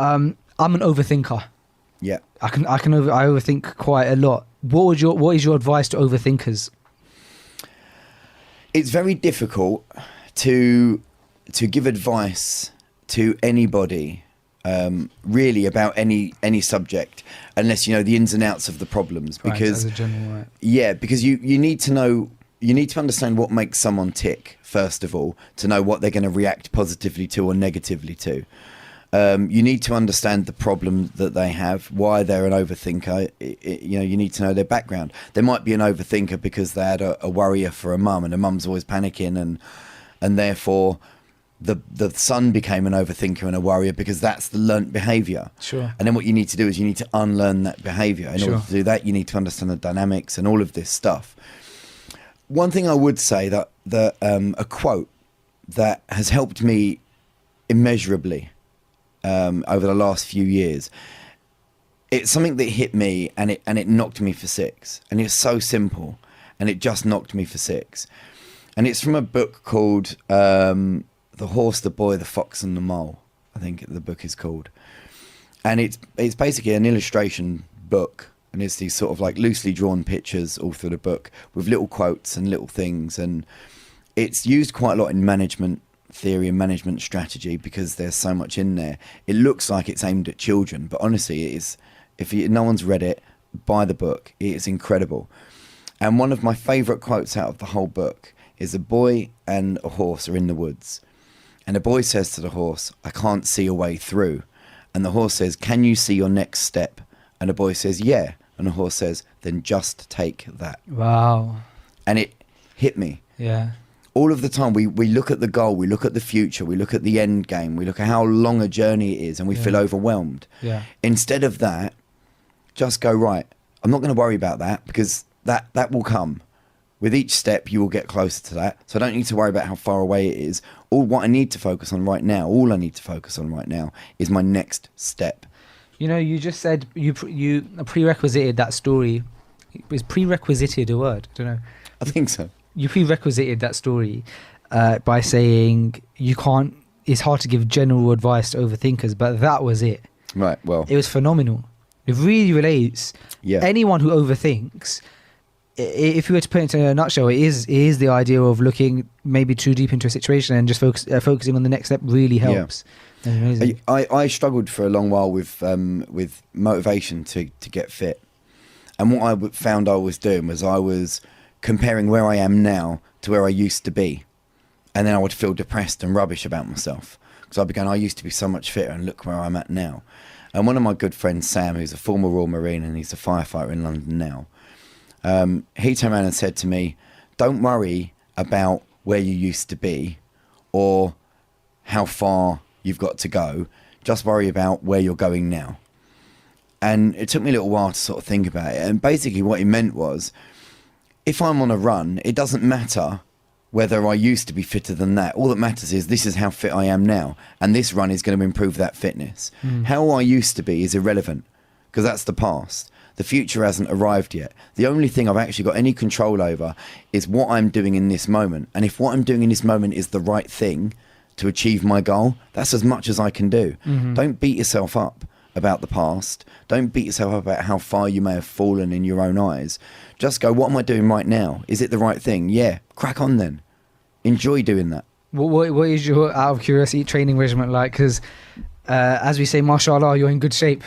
I'm an overthinker. Yeah. I overthink quite a lot. What is your advice to overthinkers? It's very difficult to give advice to anybody really about any subject unless you know the ins and outs of the problems, because as a general, right. Yeah, because you need to know, you need to understand what makes someone tick first of all, to know what they're going to react positively to or negatively to. You need to understand the problem that they have, why they're an overthinker. You know, you need to know their background. They might be an overthinker because they had a worrier for a mum, and a mum's always panicking, and therefore the son became an overthinker and a worrier because that's the learnt behaviour. Sure. And then what you need to do is you need to unlearn that behaviour. In order to do that, you need to understand the dynamics and all of this stuff. One thing I would say that a quote that has helped me immeasurably over the last few years, it's something that hit me and it knocked me for six, and it's so simple and it just knocked me for six. And it's from a book called The Horse, the Boy, the Fox and the Mole, I think the book is called. And it's basically an illustration book, and it's these sort of like loosely drawn pictures all through the book with little quotes and little things, and it's used quite a lot in management theory and management strategy because there's so much in there. It looks like it's aimed at children, but honestly it is. If no one's read it, buy the book. It is incredible. And one of my favourite quotes out of the whole book is a boy and a horse are in the woods, and the boy says to the horse, "I can't see a way through." And the horse says, "Can you see your next step?" And the boy says, "Yeah." And the horse says, "Then just take that." Wow. And it hit me. Yeah. All of the time we look at the goal, we look at the future, we look at the end game, we look at how long a journey it is, and we feel overwhelmed. Yeah. Instead of that, just go, right, I'm not going to worry about that because that will come. With each step, you will get closer to that. So I don't need to worry about how far away it is. What I need to focus on right now, is my next step. You know, you just said you prerequisited that story. Is prerequisited a word? I don't know. I think so. You prerequisited that story by saying you can't. It's hard to give general advice to overthinkers, but that was it. Right. Well, it was phenomenal. It really relates. Yeah. Anyone who overthinks, if you were to put it into a nutshell, it is the idea of looking maybe too deep into a situation and just focusing on the next step really helps. Yeah. Amazing. I struggled for a long while with motivation to get fit, and what I found I was doing was I was comparing where I am now to where I used to be, and then I would feel depressed and rubbish about myself because I'd be going, I used to be so much fitter and look where I'm at now. And one of my good friends, Sam, who's a former Royal Marine and he's a firefighter in London now, he turned around and said to me, don't worry about where you used to be or how far you've got to go, just worry about where you're going now. And it took me a little while to sort of think about it, and basically what he meant was, if I'm on a run, it doesn't matter whether I used to be fitter than that. All that matters is this is how fit I am now, and this run is going to improve that fitness. How I used to be is irrelevant because that's the past. The future hasn't arrived yet. The only thing I've actually got any control over is what I'm doing in this moment. And if what I'm doing in this moment is the right thing to achieve my goal, that's as much as I can do. Don't beat yourself up about the past. Don't beat yourself up about how far you may have fallen in your own eyes. Just go, what am I doing right now? Is it the right thing? Yeah, crack on then. Enjoy doing that. What is your, out of curiosity, training regimen like? Because as we say, mashallah, you're in good shape.